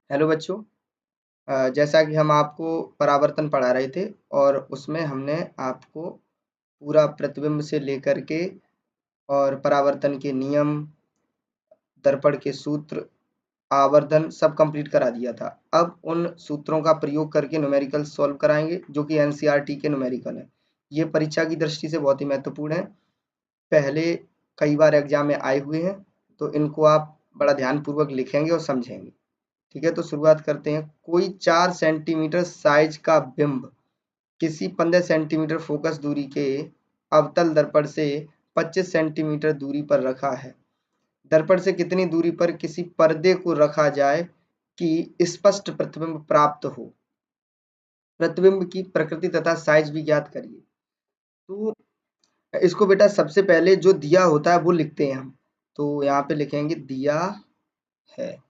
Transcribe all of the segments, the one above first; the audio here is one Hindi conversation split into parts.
हेलो बच्चों। जैसा कि हम आपको परावर्तन पढ़ा रहे थे और उसमें हमने आपको पूरा प्रतिबिंब से लेकर के और परावर्तन के नियम, दर्पण के सूत्र, आवर्धन सब कंप्लीट करा दिया था। अब उन सूत्रों का प्रयोग करके न्यूमेरिकल सॉल्व कराएंगे जो कि एनसीईआरटी के न्यूमेरिकल है। ये परीक्षा की दृष्टि से बहुत ही महत्वपूर्ण है। पहले कई बार एग्जाम में आए हुए हैं, तो इनको आप बड़ा ध्यानपूर्वक लिखेंगे और समझेंगे। ठीक है, तो शुरुआत करते हैं। कोई 4 सेंटीमीटर साइज का बिंब किसी 15 सेंटीमीटर फोकस दूरी के अवतल दर्पण से 25 सेंटीमीटर दूरी पर रखा है। दर्पण से कितनी दूरी पर किसी पर्दे को रखा जाए कि स्पष्ट प्रतिबिंब प्राप्त हो। प्रतिबिंब की प्रकृति तथा साइज भी ज्ञात करिए। तो इसको बेटा सबसे पहले जो दिया होता है वो लिखते हैं हम। तो यहाँ पे लिखेंगे दिया है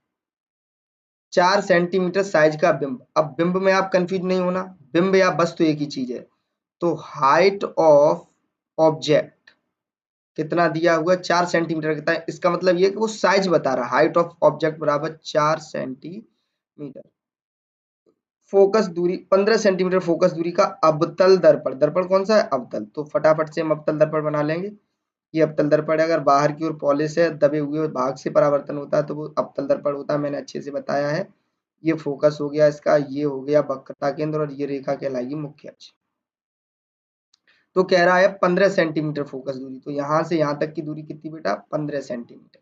4 सेंटीमीटर साइज का बिंब। अब बिंब में आप कंफ्यूज नहीं होना, बिंब या वस्तु एक ही चीज है। तो हाइट ऑफ ऑब्जेक्ट कितना दिया हुआ है, 4 सेंटीमीटर कितना है, इसका मतलब ये कि वो साइज बता रहा है। हाइट ऑफ ऑब्जेक्ट बराबर 4 सेंटीमीटर। फोकस दूरी 15 सेंटीमीटर फोकस दूरी का अवतल दर्पण, दर्पण कौन सा है, अवतल। तो फटाफट से हम अवतल दर्पण बना लेंगे। ये अवतल दर्पण है। अगर बाहर की ओर पॉलिश है, दबे हुए भाग से परावर्तन होता है तो वो अवतल दर्पण होता है। मैंने अच्छे से बताया है। ये फोकस हो गया इसका, ये हो गया वक्रता केंद्र और ये रेखा कहलाएगी मुख्य अक्ष। तो कह रहा है 15 सेंटीमीटर फोकस दूरी, तो यहां से यहां तक की दूरी कितनी बेटा, 15 सेंटीमीटर।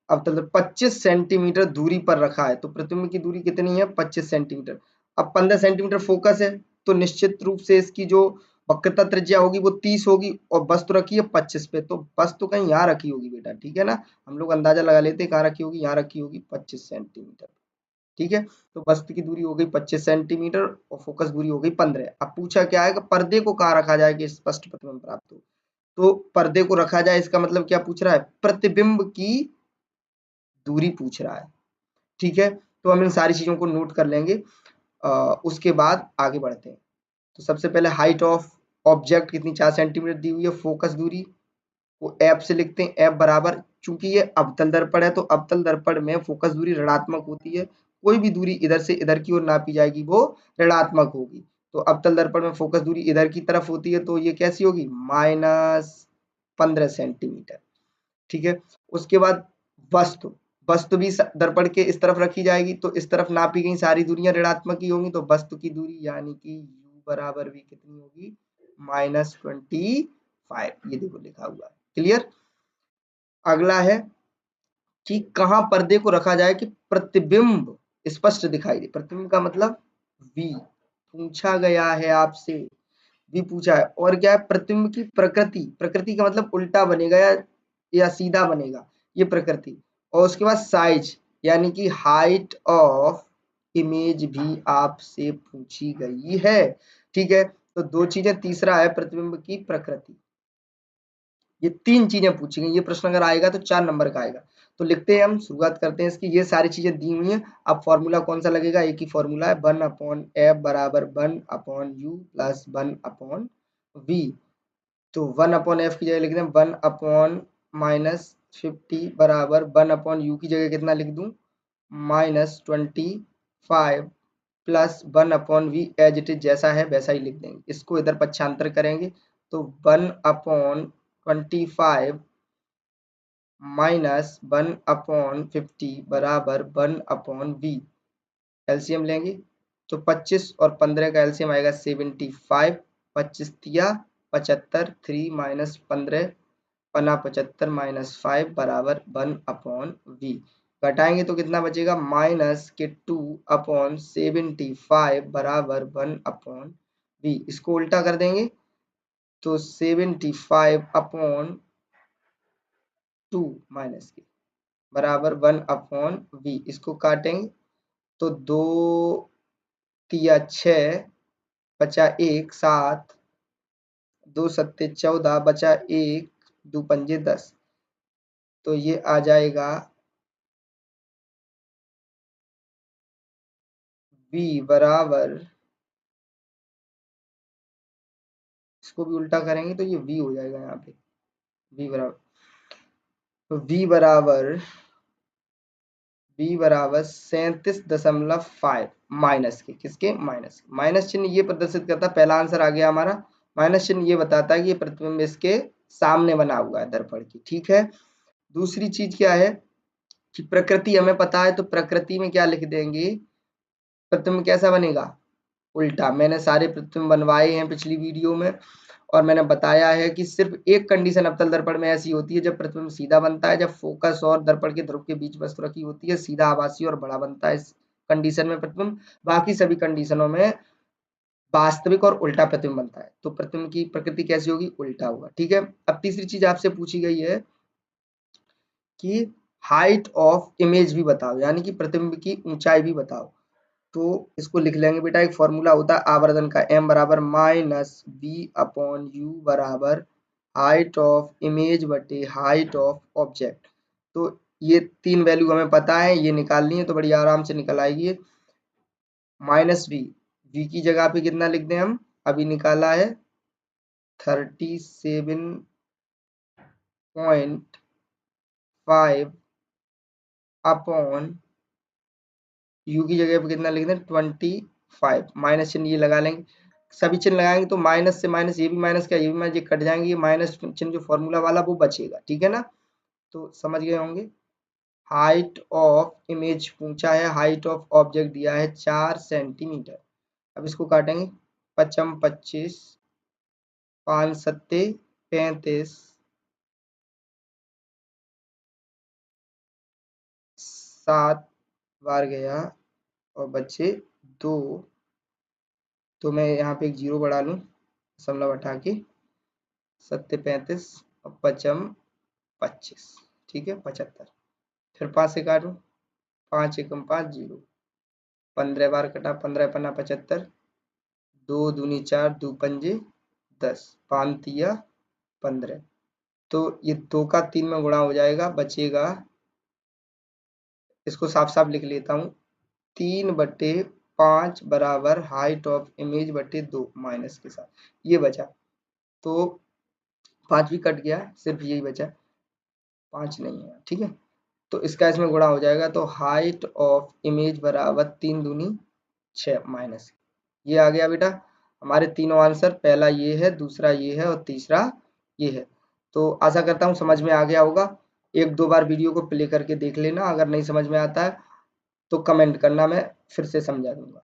अवतल दर्पण 25 सेंटीमीटर दूरी पर रखा है, तो प्रतिबिंब की दूरी कितनी है, 25 सेंटीमीटर। अब 15 सेंटीमीटर फोकस है, तो निश्चित रूप से इसकी जो वक्रता त्रिज्या होगी वो 30 होगी और वस्तु रखी है 25 पे, तो वस्तु कहीं यहाँ रखी होगी बेटा। ठीक है ना, हम लोग अंदाजा लगा लेते हैं कहाँ रखी होगी, यहाँ रखी होगी 25 सेंटीमीटर। ठीक है, तो वस्तु की दूरी हो गई 25 सेंटीमीटर और फोकस दूरी हो गई 15। अब पूछा क्या है कि पर्दे को कहाँ रखा जाए कि स्पष्ट प्रतिबिंब प्राप्त हो। तो पर्दे को रखा जाए, इसका मतलब क्या पूछ रहा है, प्रतिबिंब की दूरी पूछ रहा है। ठीक है, तो हम इन सारी चीजों को नोट कर लेंगे। उसके बाद आगे बढ़ते हैं। तो सबसे पहले हाइट ऑफ ऑब्जेक्ट कितनी, 4 सेंटीमीटर दी हुई है। फोकस दूरी को एफ से लिखते हैं, एफ बराबर, चूंकि ये अवतल दर्पण है तो अवतल दर्पण में फोकस दूरी ऋणात्मक होती है। कोई भी दूरी इधर से इधर की ओर नापी जाएगी वो ऋणात्मक होगी। तो अवतल दर्पण में फोकस दूरी इधर की तरफ होती है, तो ये कैसी होगी, -15 सेंटीमीटर। ठीक है, उसके बाद वस्तु, वस्तु भी दर्पण के इस तरफ रखी जाएगी, तो इस तरफ नापी गई सारी दूरियां ऋणात्मक ही होंगी, तो वस्तु की दूरी यानी कि u बराबर भी कितनी होगी, -25। ये देखो लिखा हुआ है, क्लियर। अगला है कि कहां पर्दे को रखा जाए कि प्रतिबिंब स्पष्ट दिखाई दे। प्रतिबिंब का मतलब v पूछा गया है आपसे, v पूछा है। और क्या है, प्रतिबिंब की प्रकृति, प्रकृति का मतलब उल्टा बनेगा या सीधा बनेगा, ये प्रकृति। और उसके बाद साइज यानी कि हाइट ऑफ इमेज भी आपसे पूछी गई है। ठीक है, तो दो चीजें, तीसरा है प्रतिबिंब की प्रकृति। ये तीन चीजें पूछी गई। ये प्रश्न अगर आएगा तो 4 नंबर का आएगा। तो लिखते हैं हम, शुरुआत करते हैं इसकी। ये सारी चीजें दी हुई हैं। अब फॉर्मूला कौन सा लगेगा, एक ही फॉर्मूला है, 1/f बराबर 1/u प्लस 1/v। तो 1/f की जगह लिख दें 1/-50 बराबर 1/u की जगह कितना लिख दूं, -25 plus 1/v। As it is जैसा है वैसा ही लिख देंगे। इसको इधर पक्षांतर करेंगे तो 1/25 माइनस 1/50 बराबर 1/v। एलसीएम लेंगे तो 25 और 15 का एलसीएम आएगा 75। 25 तिया 75, 3 माइनस 15 पना 75 माइनस 5 बराबर 1/v। घटाएंगे तो कितना बचेगा, माइनस के 2/75 बराबर 1/v। इसको उल्टा कर देंगे तो 75/2 माइनस के बराबर 1/v। इसको काटेंगे तो 2 तिया 6 बचा 1 7, 2 सत्ते 14 बचा 1, 2 पंजे 10। तो ये आ जाएगा v बराबर, इसको भी उल्टा करेंगे तो ये v हो जाएगा यहाँ पे, v बराबर, तो v बराबर b बराबर 37.5 माइनस के, किसके, माइनस के। माइनस चिन्ह ये प्रदर्शित करता है, पहला आंसर आ गया हमारा। माइनस चिन्ह ये बताता है कि ये प्रतिबिंब इसके सामने बना हुआ है दर्पण की, ठीक है। दूसरी चीज क्या है कि प्रकृति हमें पता है, तो प्रकृति में क्या लिख देंगे, प्रतिबिंब कैसा बनेगा, उल्टा। मैंने सारे प्रतिबिंब बनवाए हैं पिछली वीडियो में, और मैंने बताया है कि सिर्फ एक कंडीशन अवतल दर्पण में ऐसी होती है जब प्रतिबिंब सीधा बनता है, जब फोकस और दर्पण के ध्रुव के बीच वस्तु रखी होती है, सीधा, आभासी और बड़ा बनता है इस कंडीशन में प्रतिबिंब। बाकी सभी कंडीशनों में वास्तविक और उल्टा प्रतिबिंब बनता है। तो प्रतिबिंब की प्रकृति कैसी होगी, उल्टा होगा, ठीक है। अब तीसरी चीज आपसे पूछी गई है कि हाइट ऑफ इमेज भी बताओ, यानी कि प्रतिबिंब की ऊंचाई भी बताओ। तो इसको लिख लेंगे बेटा, एक फॉर्मूला होता है आवर्धन का, m बराबर माइनस बी अपॉन यू बराबर हाइट ऑफ इमेज बटे हाइट ऑफ ऑब्जेक्ट। तो ये तीन वैल्यू हमें पता है, ये निकालनी है तो बड़ी आराम से निकल आएगी। माइनस v की जगह पे कितना लिख दें हम, अभी निकाला है 37.5 अपॉन u की जगह पे कितना लिख दें 25, माइनस चिन्ह ये लगा लेंगे। सभी चिन्ह लगाएंगे तो माइनस से माइनस, ये भी माइनस का, ये भी माइनस, ये कट जाएंगे, ये माइनस चिन्ह जो फॉर्मूला वाला वो बचेगा, ठीक है ना। तो समझ गए होंगे। हाइट ऑफ इमेज पूछा है, हाइट ऑफ ऑब्जेक्ट दिया है 4 सेंटीमीटर। अब इसको काटेंगे, 55 25 5 सत्ते 35 7 बार गया और बच्चे 2। तो मैं यहाँ पे एक जीरो बढ़ा लूँ, दशमलव हटा के, 7 35 और 55 25, ठीक है, 75। फिर 5 से काटूँ, 5 एकम 5 0, 15 बार कटा, 15 पन्ना 75, 2 दूनी 4, 2 पंजे 10, 5 तिया 15। तो ये 2 का 3 में गुणा हो जाएगा, बचेगा, इसको साफ साफ लिख लेता हूँ, 3/5 बराबर हाइट ऑफ इमेज बटे 2 माइनस के साथ, ये बचा। तो 5 भी कट गया, सिर्फ यही बचा, 5 नहीं है, ठीक है। तो इसका इसमें गुणा हो जाएगा, तो हाइट ऑफ इमेज बराबर 3 दूनी 6 माइनस, ये आ गया बेटा हमारे तीनों आंसर। पहला ये है, दूसरा ये है और तीसरा ये है। तो आशा करता हूँ समझ में आ गया होगा। एक दो बार वीडियो को प्ले करके देख लेना, अगर नहीं समझ में आता है तो कमेंट करना, मैं फिर से समझा दूंगा।